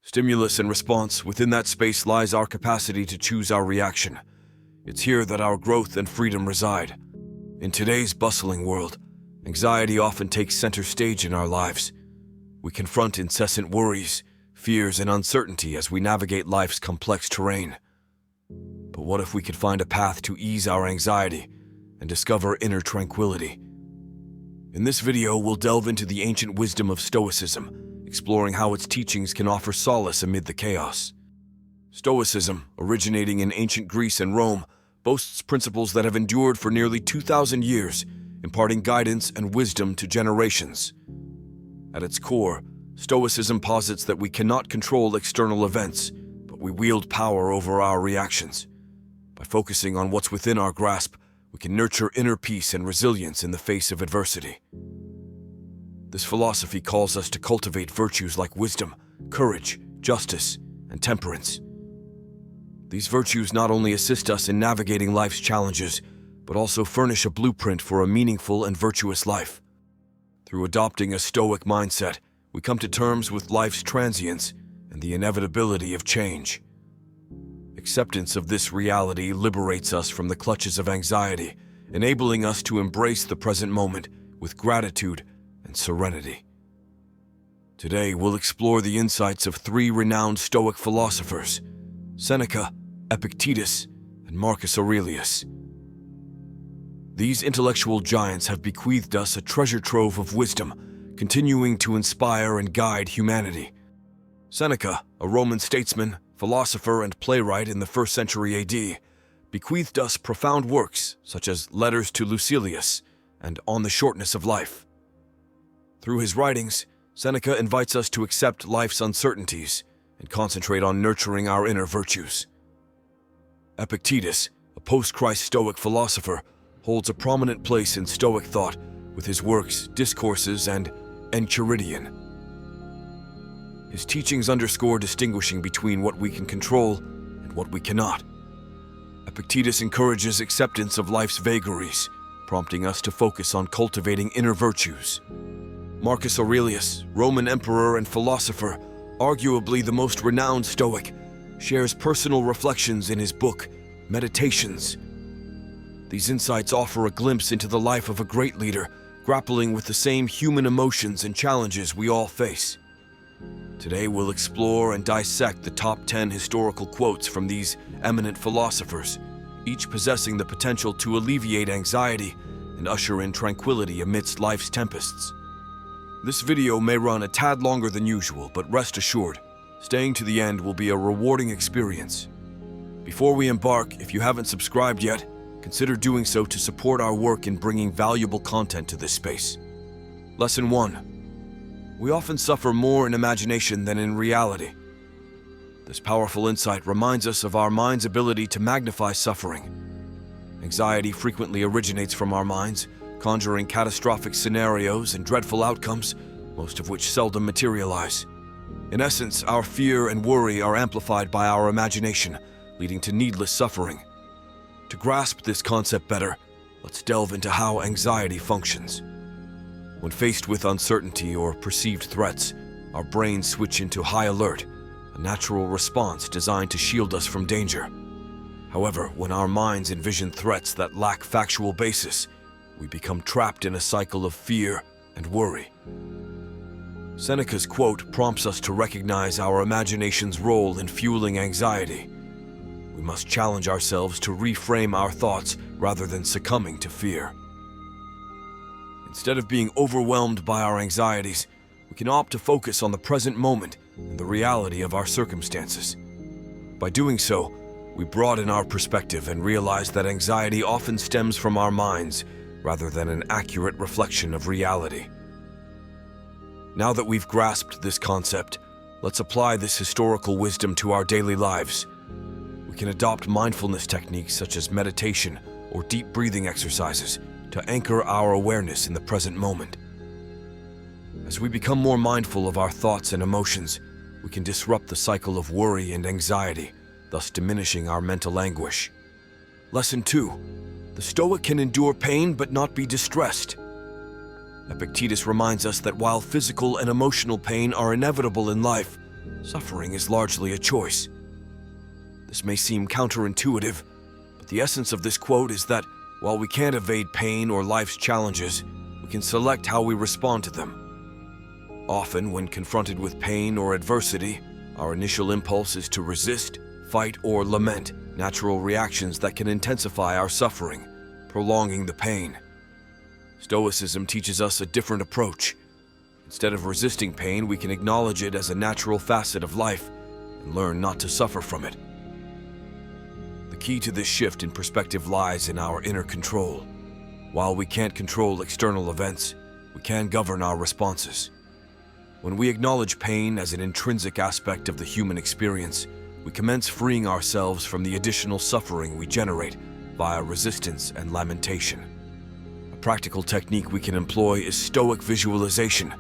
Stimulus and response, within that space lies our capacity to choose our reaction. It's here that our growth and freedom reside. In today's bustling world, anxiety often takes center stage in our lives. We confront incessant worries, fears, and uncertainty as we navigate life's complex terrain. But what if we could find a path to ease our anxiety and discover inner tranquility? In this video, we'll delve into the ancient wisdom of Stoicism, exploring how its teachings can offer solace amid the chaos. Stoicism, originating in ancient Greece and Rome, boasts principles that have endured for nearly 2,000 years, imparting guidance and wisdom to generations. At its core, Stoicism posits that we cannot control external events, but we wield power over our reactions. By focusing on what's within our grasp, we can nurture inner peace and resilience in the face of adversity. This philosophy calls us to cultivate virtues like wisdom, courage, justice, and temperance. These virtues not only assist us in navigating life's challenges, but also furnish a blueprint for a meaningful and virtuous life. Through adopting a Stoic mindset, we come to terms with life's transience and the inevitability of change. Acceptance of this reality liberates us from the clutches of anxiety, enabling us to embrace the present moment with gratitude and serenity. Today, we'll explore the insights of three renowned Stoic philosophers: Seneca, Epictetus, and Marcus Aurelius. These intellectual giants have bequeathed us a treasure trove of wisdom, continuing to inspire and guide humanity. Seneca, a Roman statesman, philosopher, and playwright in the 1st century AD, bequeathed us profound works such as Letters to Lucilius and On the Shortness of Life. Through his writings, Seneca invites us to accept life's uncertainties and concentrate on nurturing our inner virtues. Epictetus, a post-Christ Stoic philosopher, holds a prominent place in Stoic thought with his works, Discourses, and Enchiridion. His teachings underscore distinguishing between what we can control and what we cannot. Epictetus encourages acceptance of life's vagaries, prompting us to focus on cultivating inner virtues. Marcus Aurelius, Roman emperor and philosopher, arguably the most renowned Stoic, shares personal reflections in his book, Meditations. These insights offer a glimpse into the life of a great leader, grappling with the same human emotions and challenges we all face. Today, we'll explore and dissect the top 10 historical quotes from these eminent philosophers, each possessing the potential to alleviate anxiety and usher in tranquility amidst life's tempests. This video may run a tad longer than usual, but rest assured, staying to the end will be a rewarding experience. Before we embark, if you haven't subscribed yet, consider doing so to support our work in bringing valuable content to this space. Lesson 1. We often suffer more in imagination than in reality. This powerful insight reminds us of our mind's ability to magnify suffering. Anxiety frequently originates from our minds, conjuring catastrophic scenarios and dreadful outcomes, most of which seldom materialize. In essence, our fear and worry are amplified by our imagination, leading to needless suffering. To grasp this concept better, let's delve into how anxiety functions. When faced with uncertainty or perceived threats, our brains switch into high alert, a natural response designed to shield us from danger. However, when our minds envision threats that lack factual basis, we become trapped in a cycle of fear and worry. Seneca's quote prompts us to recognize our imagination's role in fueling anxiety. We must challenge ourselves to reframe our thoughts rather than succumbing to fear. Instead of being overwhelmed by our anxieties, we can opt to focus on the present moment and the reality of our circumstances. By doing so, we broaden our perspective and realize that anxiety often stems from our minds rather than an accurate reflection of reality. Now that we've grasped this concept, let's apply this historical wisdom to our daily lives. We can adopt mindfulness techniques such as meditation or deep breathing exercises to anchor our awareness in the present moment. As we become more mindful of our thoughts and emotions, we can disrupt the cycle of worry and anxiety, thus diminishing our mental anguish. Lesson 2. The Stoic can endure pain but not be distressed. Epictetus reminds us that while physical and emotional pain are inevitable in life, suffering is largely a choice. This may seem counterintuitive, but the essence of this quote is that while we can't evade pain or life's challenges, we can select how we respond to them. Often, when confronted with pain or adversity, our initial impulse is to resist, fight, or lament, natural reactions that can intensify our suffering, prolonging the pain. Stoicism teaches us a different approach. Instead of resisting pain, we can acknowledge it as a natural facet of life and learn not to suffer from it. The key to this shift in perspective lies in our inner control. While we can't control external events, we can govern our responses. When we acknowledge pain as an intrinsic aspect of the human experience, we commence freeing ourselves from the additional suffering we generate via resistance and lamentation. A practical technique we can employ is Stoic visualization.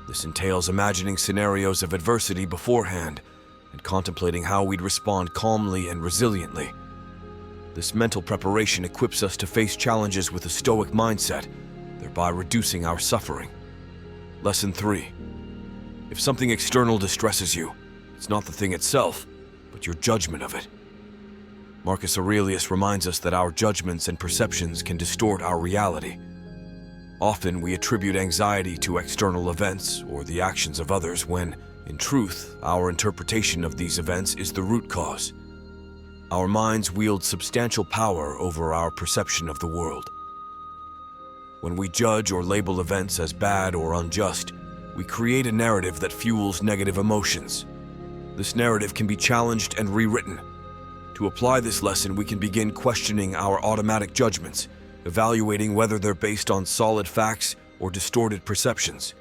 This entails imagining scenarios of adversity beforehand and contemplating how we'd respond calmly and resiliently. This mental preparation equips us to face challenges with a Stoic mindset, thereby reducing our suffering. Lesson 3. If something external distresses you, it's not the thing itself, but your judgment of it. Marcus Aurelius reminds us that our judgments and perceptions can distort our reality. Often we attribute anxiety to external events or the actions of others when, in truth, our interpretation of these events is the root cause. Our minds wield substantial power over our perception of the world. When we judge or label events as bad or unjust, we create a narrative that fuels negative emotions. This narrative can be challenged and rewritten. To apply this lesson, we can begin questioning our automatic judgments, evaluating whether they're based on solid facts or distorted perceptions.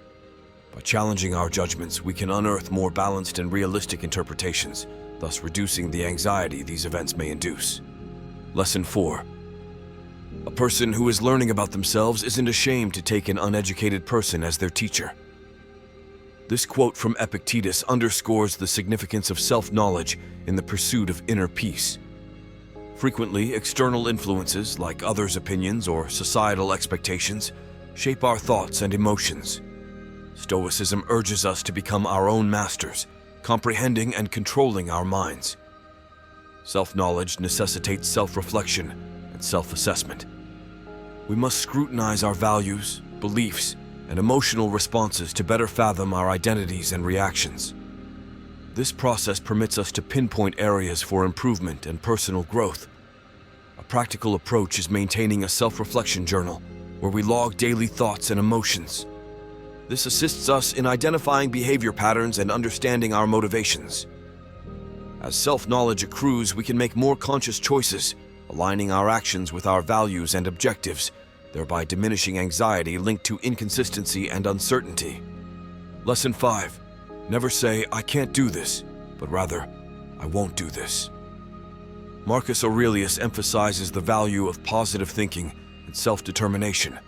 By challenging our judgments, we can unearth more balanced and realistic interpretations, thus reducing the anxiety these events may induce. Lesson 4. A person who is learning about themselves isn't ashamed to take an uneducated person as their teacher. This quote from Epictetus underscores the significance of self-knowledge in the pursuit of inner peace. Frequently, external influences, like others' opinions or societal expectations, shape our thoughts and emotions. Stoicism urges us to become our own masters, comprehending and controlling our minds. Self-knowledge necessitates self-reflection and self-assessment. We must scrutinize our values, beliefs, and emotional responses to better fathom our identities and reactions. This process permits us to pinpoint areas for improvement and personal growth. A practical approach is maintaining a self-reflection journal where we log daily thoughts and emotions. This assists us in identifying behavior patterns and understanding our motivations. As self-knowledge accrues, we can make more conscious choices, aligning our actions with our values and objectives, thereby diminishing anxiety linked to inconsistency and uncertainty. Lesson 5. Never say, "I can't do this," but rather, "I won't do this." Marcus Aurelius emphasizes the value of positive thinking and self-determination.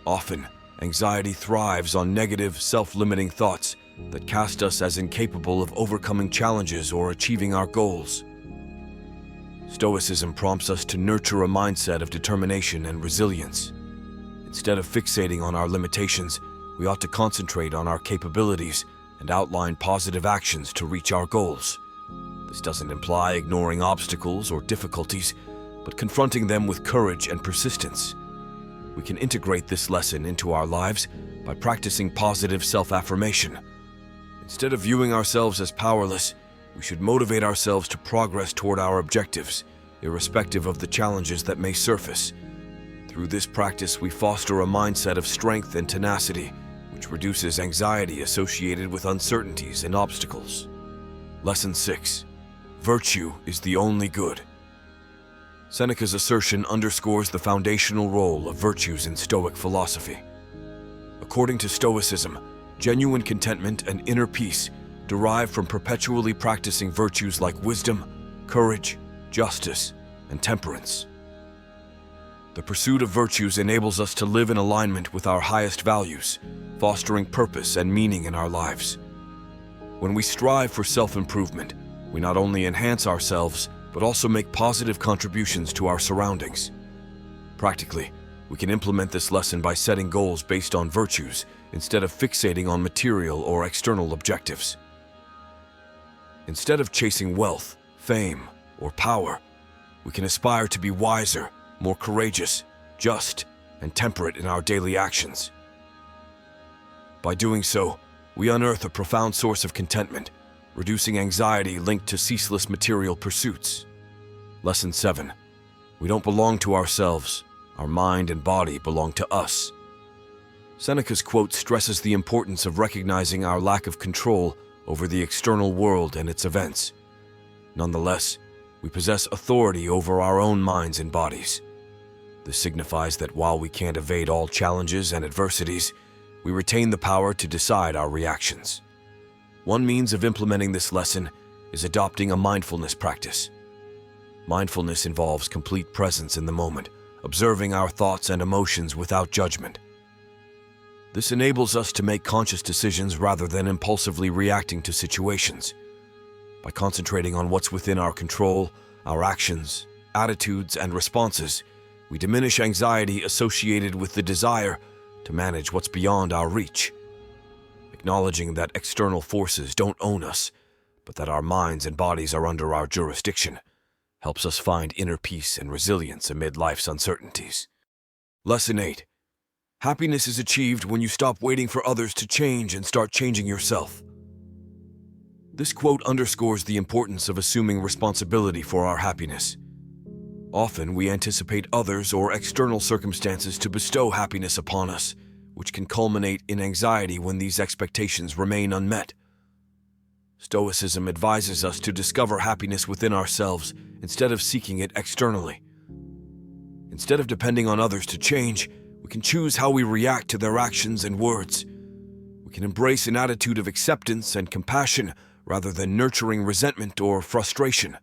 Often, anxiety thrives on negative, self-limiting thoughts that cast us as incapable of overcoming challenges or achieving our goals. Stoicism prompts us to nurture a mindset of determination and resilience. Instead of fixating on our limitations, we ought to concentrate on our capabilities and outline positive actions to reach our goals. This doesn't imply ignoring obstacles or difficulties, but confronting them with courage and persistence. We can integrate this lesson into our lives by practicing positive self-affirmation. Instead of viewing ourselves as powerless, we should motivate ourselves to progress toward our objectives, irrespective of the challenges that may surface. Through this practice, we foster a mindset of strength and tenacity, which reduces anxiety associated with uncertainties and obstacles. Lesson 6. Virtue is the only good. Seneca's assertion underscores the foundational role of virtues in Stoic philosophy. According to Stoicism, genuine contentment and inner peace derive from perpetually practicing virtues like wisdom, courage, justice, and temperance. The pursuit of virtues enables us to live in alignment with our highest values, fostering purpose and meaning in our lives. When we strive for self-improvement, we not only enhance ourselves, but also make positive contributions to our surroundings. Practically, we can implement this lesson by setting goals based on virtues instead of fixating on material or external objectives. Instead of chasing wealth, fame, or power, we can aspire to be wiser, more courageous, just, and temperate in our daily actions. By doing so, we unearth a profound source of contentment, reducing anxiety linked to ceaseless material pursuits. Lesson 7. We don't belong to ourselves. Our mind and body belong to us. Seneca's quote stresses the importance of recognizing our lack of control over the external world and its events. Nonetheless, we possess authority over our own minds and bodies. This signifies that while we can't evade all challenges and adversities, we retain the power to decide our reactions. One means of implementing this lesson is adopting a mindfulness practice. Mindfulness involves complete presence in the moment, observing our thoughts and emotions without judgment. This enables us to make conscious decisions rather than impulsively reacting to situations. By concentrating on what's within our control, our actions, attitudes, and responses, we diminish anxiety associated with the desire to manage what's beyond our reach. Acknowledging that external forces don't own us, but that our minds and bodies are under our jurisdiction, helps us find inner peace and resilience amid life's uncertainties. Lesson 8. Happiness is achieved when you stop waiting for others to change and start changing yourself. This quote underscores the importance of assuming responsibility for our happiness. Often we anticipate others or external circumstances to bestow happiness upon us, which can culminate in anxiety when these expectations remain unmet. Stoicism advises us to discover happiness within ourselves instead of seeking it externally. Instead of depending on others to change, we can choose how we react to their actions and words. We can embrace an attitude of acceptance and compassion rather than nurturing resentment or frustration.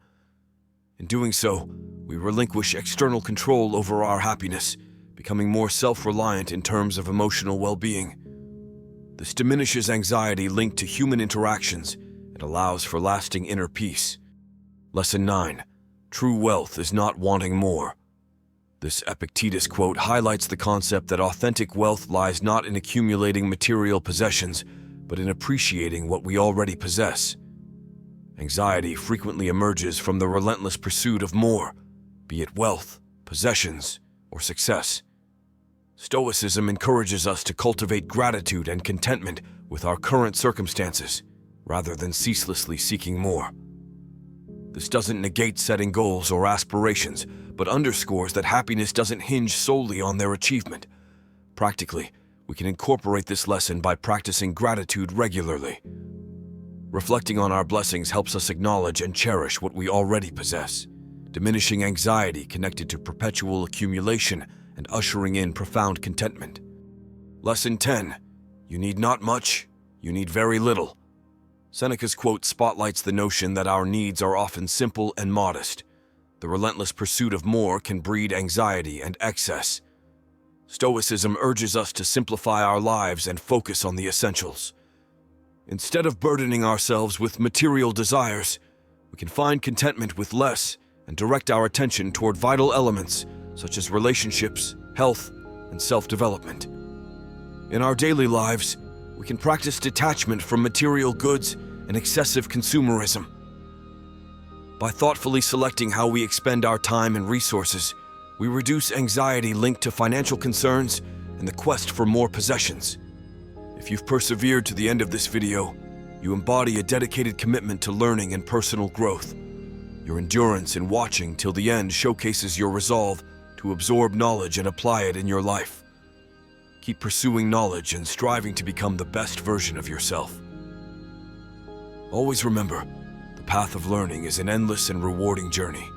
In doing so, we relinquish external control over our happiness, becoming more self-reliant in terms of emotional well-being. This diminishes anxiety linked to human interactions and allows for lasting inner peace. Lesson 9. True wealth is not wanting more. This Epictetus quote highlights the concept that authentic wealth lies not in accumulating material possessions, but in appreciating what we already possess. Anxiety frequently emerges from the relentless pursuit of more, be it wealth, possessions, or success. Stoicism encourages us to cultivate gratitude and contentment with our current circumstances, rather than ceaselessly seeking more. This doesn't negate setting goals or aspirations, but underscores that happiness doesn't hinge solely on their achievement. Practically, we can incorporate this lesson by practicing gratitude regularly. Reflecting on our blessings helps us acknowledge and cherish what we already possess, diminishing anxiety connected to perpetual accumulation and ushering in profound contentment. Lesson 10. You need not much, you need very little. Seneca's quote spotlights the notion that our needs are often simple and modest. The relentless pursuit of more can breed anxiety and excess. Stoicism urges us to simplify our lives and focus on the essentials. Instead of burdening ourselves with material desires, we can find contentment with less and direct our attention toward vital elements such as relationships, health, and self-development. In our daily lives, we can practice detachment from material goods and excessive consumerism. By thoughtfully selecting how we expend our time and resources, we reduce anxiety linked to financial concerns and the quest for more possessions. If you've persevered to the end of this video, you embody a dedicated commitment to learning and personal growth. Your endurance in watching till the end showcases your resolve to absorb knowledge and apply it in your life. Keep pursuing knowledge and striving to become the best version of yourself. Always remember, the path of learning is an endless and rewarding journey.